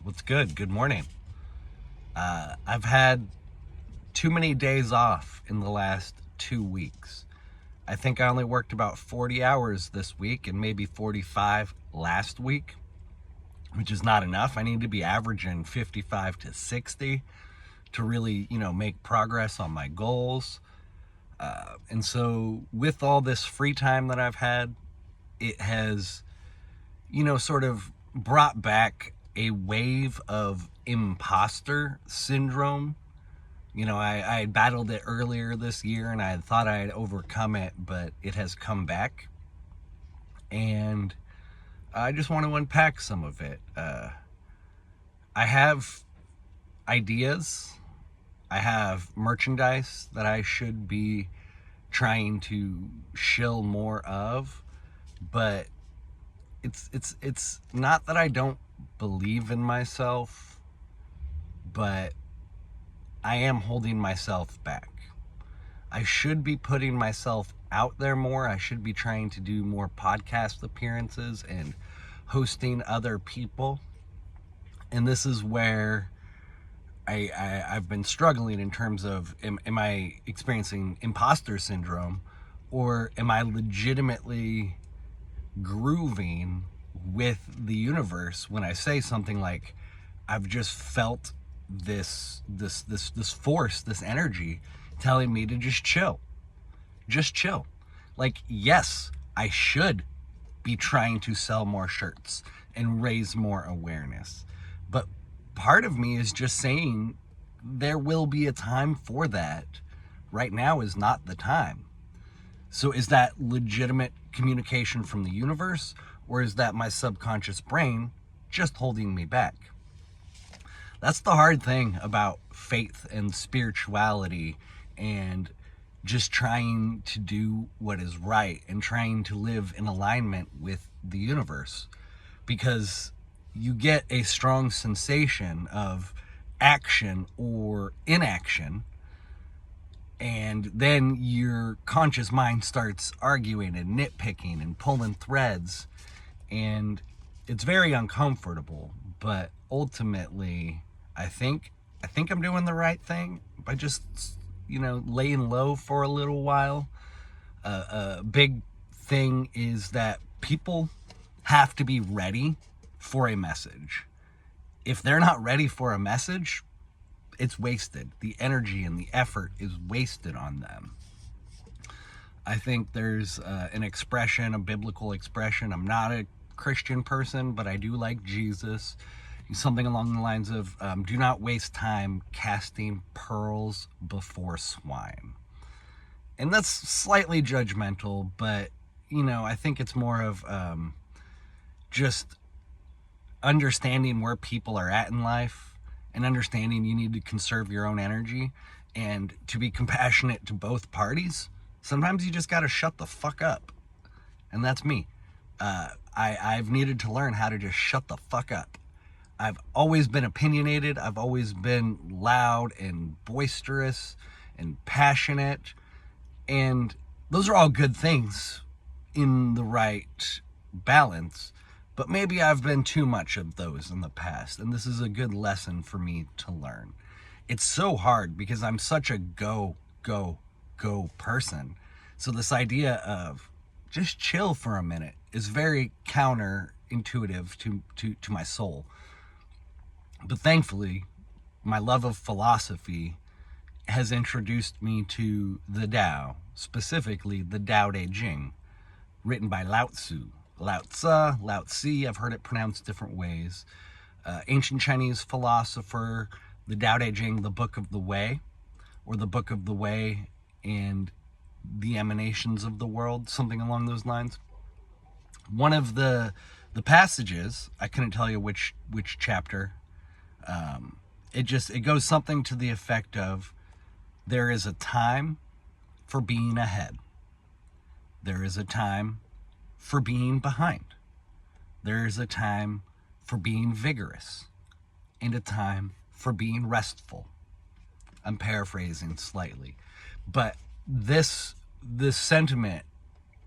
What's good? Good morning. I've had too many days off in the last 2 weeks. I think I only worked about 40 hours this week and maybe 45 last week, which is not enough. I need to be averaging 55 to 60 to really, make progress on my goals. And so, with all this free time that I've had, it has, sort of brought back a wave of imposter syndrome. I battled it earlier this year and I thought I had overcome it, but it has come back. And I just want to unpack some of it. I have ideas, I have merchandise that I should be trying to shill more of, but it's not that I don't believe in myself, but I am holding myself back. I should be putting myself out there more. I should be trying to do more podcast appearances and hosting other people. And this is where I've been struggling in terms of am I experiencing imposter syndrome, or am I legitimately grooving with the universe when I say something like, I've just felt this force, this energy telling me to just chill. Just chill. Like, yes, I should be trying to sell more shirts and raise more awareness. But part of me is just saying there will be a time for that. Right now is not the time. So is that legitimate communication from the universe, or is that my subconscious brain just holding me back? That's the hard thing about faith and spirituality and just trying to do what is right and trying to live in alignment with the universe, because you get a strong sensation of action or inaction, and then your conscious mind starts arguing and nitpicking and pulling threads, and it's very uncomfortable. But ultimately, I think I'm doing the right thing by just, laying low for a little while. A big thing is that people have to be ready for a message. If they're not ready for a message, it's wasted. The energy and the effort is wasted on them. I think there's an expression, a biblical expression. I'm not a Christian person, but I do like Jesus. Something along the lines of, do not waste time casting pearls before swine. And that's slightly judgmental, but, I think it's more of just understanding where people are at in life and understanding you need to conserve your own energy and to be compassionate to both parties. Sometimes you just got to shut the fuck up. And that's me. I've needed to learn how to just shut the fuck up. I've always been opinionated. I've always been loud and boisterous and passionate. And those are all good things in the right balance. But maybe I've been too much of those in the past. And this is a good lesson for me to learn. It's so hard because I'm such a go person. So this idea of just chill for a minute is very counterintuitive to my soul. But thankfully, my love of philosophy has introduced me to the Tao, specifically the Tao Te Ching, written by Lao Tzu. Lao Tzu, Lao Tzu, I've heard it pronounced different ways. Ancient Chinese philosopher, the Tao Te Ching, the Book of the Way, or the Book of the Way and the Emanations of the World, something along those lines. One of the passages, I couldn't tell you which chapter, it goes something to the effect of, there is a time for being ahead. There is a time for being behind. There is a time for being vigorous and a time for being restful. I'm paraphrasing slightly, but this sentiment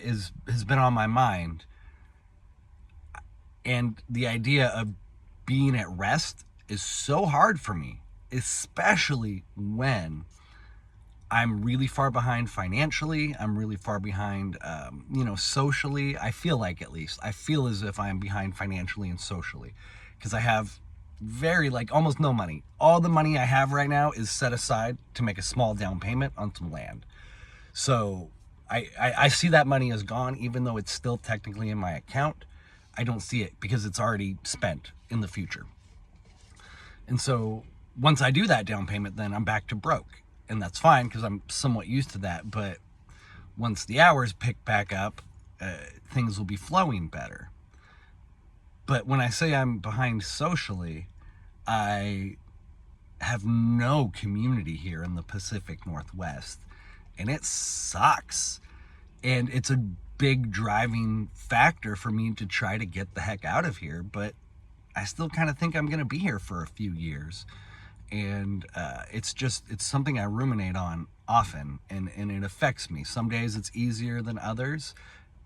has been on my mind, and the idea of being at rest is so hard for me, especially when I'm really far behind financially. I'm really far behind, socially. I feel like, at least, I feel as if I'm behind financially and socially because I have almost no money. All the money I have right now is set aside to make a small down payment on some land. So I see that money is gone, even though it's still technically in my account. I don't see it because it's already spent in the future. And so once I do that down payment, then I'm back to broke. And that's fine because I'm somewhat used to that. But once the hours pick back up, things will be flowing better. But when I say I'm behind socially, I have no community here in the Pacific Northwest. And it sucks. And it's a big driving factor for me to try to get the heck out of here. But I still kind of think I'm going to be here for a few years. And it's something I ruminate on often, and it affects me. Some days it's easier than others,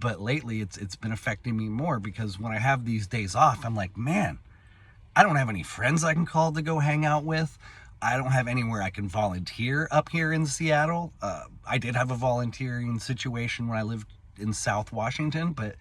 but lately it's been affecting me more because when I have these days off, I'm like, man, I don't have any friends I can call to go hang out with. I don't have anywhere I can volunteer up here in Seattle. I did have a volunteering situation when I lived in South Washington, but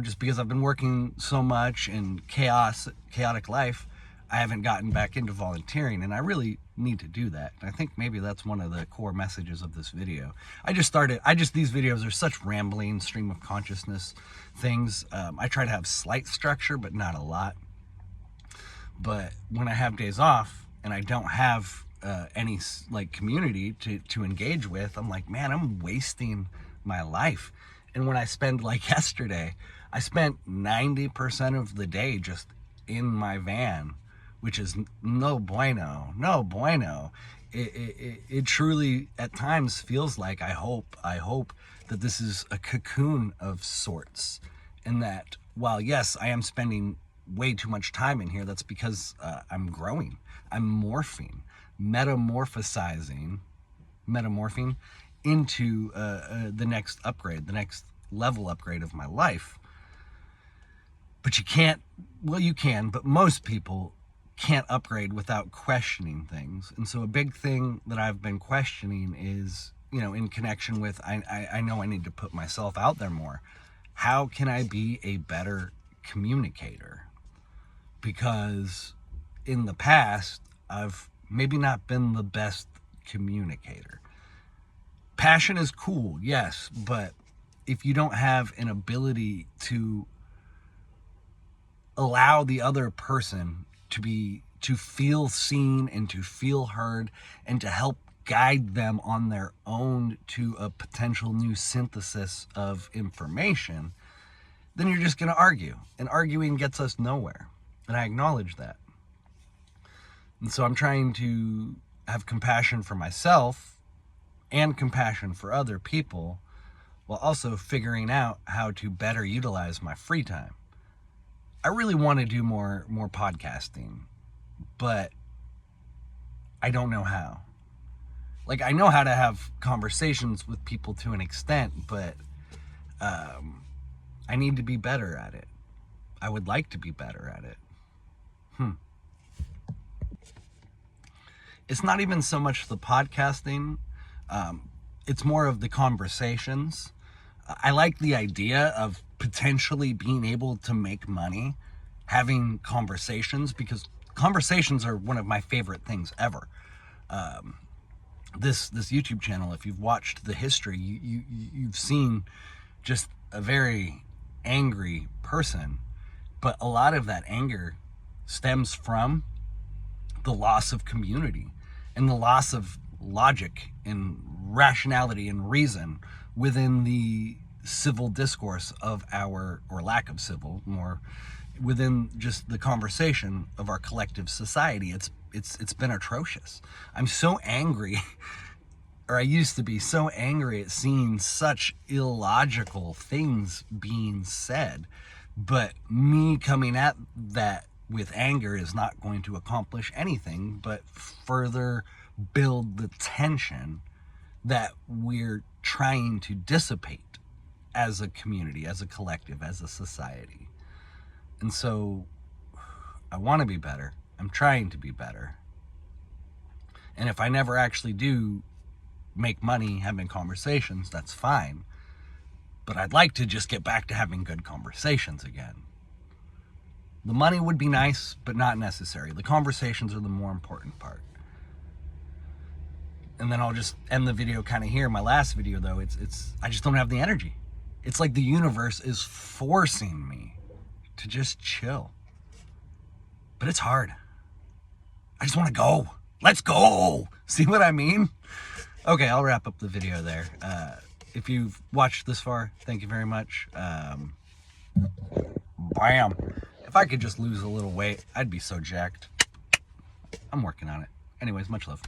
just because I've been working so much in chaotic life, I haven't gotten back into volunteering, and I really need to do that. And I think maybe that's one of the core messages of this video. These videos are such rambling, stream of consciousness things. I try to have slight structure, but not a lot. But when I have days off and I don't have any community to engage with, I'm like, man, I'm wasting my life. And when I spend, like yesterday, I spent 90% of the day just in my van, which is no bueno. It truly at times feels like I hope that this is a cocoon of sorts, and that while yes, I am spending way too much time in here, that's because I'm growing, I'm metamorphing into the next upgrade, the next level upgrade of my life. But you can, but most people can't upgrade without questioning things. And so a big thing that I've been questioning is, in connection with, I know I need to put myself out there more. How can I be a better communicator? Because in the past, I've maybe not been the best communicator. Passion is cool, yes, but if you don't have an ability to allow the other person to feel seen and to feel heard and to help guide them on their own to a potential new synthesis of information, then you're just going to argue. And arguing gets us nowhere. And I acknowledge that. And so I'm trying to have compassion for myself and compassion for other people while also figuring out how to better utilize my free time. I really want to do more podcasting, but I don't know how. I know how to have conversations with people to an extent, but I need to be better at it. I would like to be better at it. It's not even so much the podcasting. It's more of the conversations. I like the idea of potentially being able to make money having conversations, because conversations are one of my favorite things ever. This YouTube channel, if you've watched the history, you've seen just a very angry person, but a lot of that anger stems from the loss of community and the loss of logic and rationality and reason within the civil discourse of or lack of civil, more within just the conversation of our collective society. It's been atrocious. I'm so angry, or I used to be so angry at seeing such illogical things being said, but me coming at that with anger is not going to accomplish anything but further build the tension that we're trying to dissipate as a community, as a collective, as a society. And so I want to be better. I'm trying to be better. And if I never actually do make money having conversations, that's fine. But I'd like to just get back to having good conversations again. The money would be nice, but not necessary. The conversations are the more important part. And then I'll just end the video kind of here. My last video, though, it's I just don't have the energy. It's like the universe is forcing me to just chill. But it's hard. I just want to go. Let's go. See what I mean? Okay, I'll wrap up the video there. If you've watched this far, thank you very much. Bam. If I could just lose a little weight, I'd be so jacked. I'm working on it. Anyways, much love.